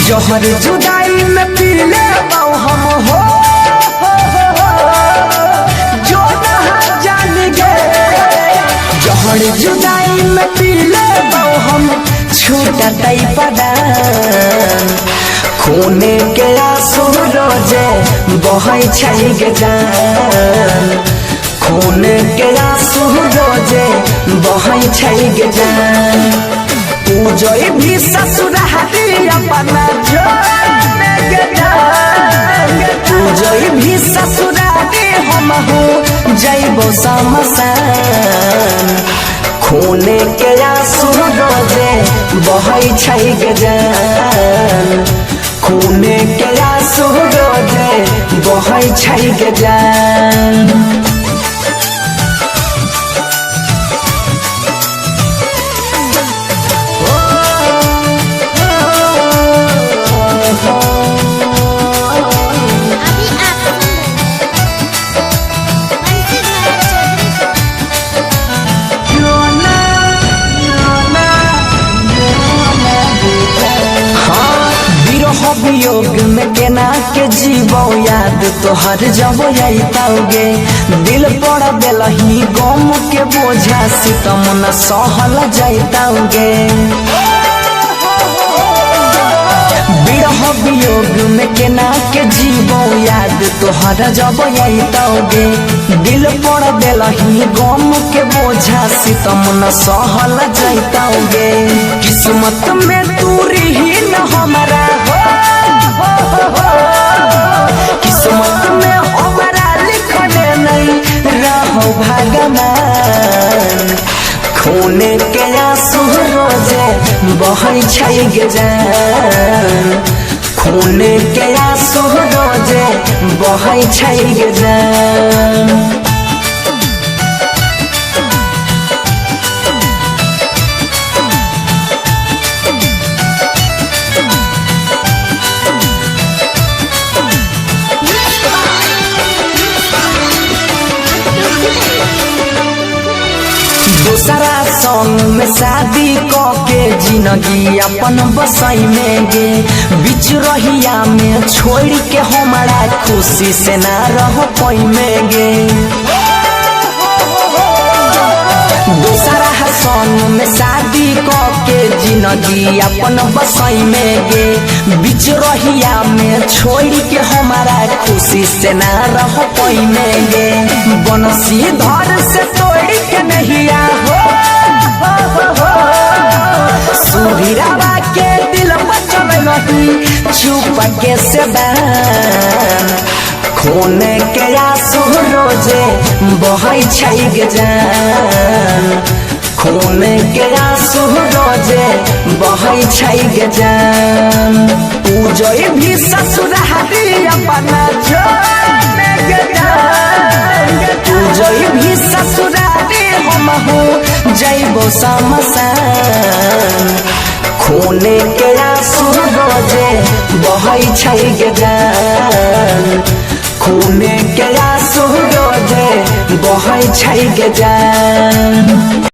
जहर जुदाई में पी ले हम हो जो नहा जान गए। जहर जुदाई में पी ले हम छूटत पदान खूने के आंसू रोजे बहै छै जान। खूने के आंसू रोजे बहै छै जान। पूजोई भी ससुरारी अपना जोड़ने के जान। पूजोई भी ससुरारी हम हो जइबो शमशान। खूने के आंसू रोजे बहै छै जान। खूने के आंसू रोजे बहै छै जान। वियोग में केना के जीवो याद तोहर जब आइताओगे। दिल पर बेलही गम के बोझा सितम न सहल जाइताओगे। विरह वियोग में केना के जीवो याद तोहर जब आइताओगे। दिल पर बेलही गम के बोझा सितम न सहल जाइताओगे। किस्मत में तू रही न हमारा किस्मत में हमारा लिखने नहीं रहो भगवान। खूने के आंसू रोजे बहै छै जान। खूने के आंसू रोजे बहै छै जान। दूसरा संग में शादी के जिंदगी अपन बसाई में गे। बीच रहिया में छोड़ के हमारा खुशी से ना रह पाई में गे। दूसरा संग में शादी के जिंदगी अपन बसाई में गे। बीच रहिया में छोड़ के हमारा खुशी से ना रह पाई में गे। बनसी धर से तोड़ के नहीं हो सुधीरावा के दिल बचल नहीं चुप के से बान। खूने के आंसू रोजे बहै छै जान। खूने के आंसू रोजे बहै छै जान। पूजोई भी ससुरारी अपना जोड़ने के जान। पूजोई भी ससुरारी हम हो जइबो शमशान। खूने के आंसू रोजे बहै छै जान। खूने के आंसू रोजे बहै छै जान।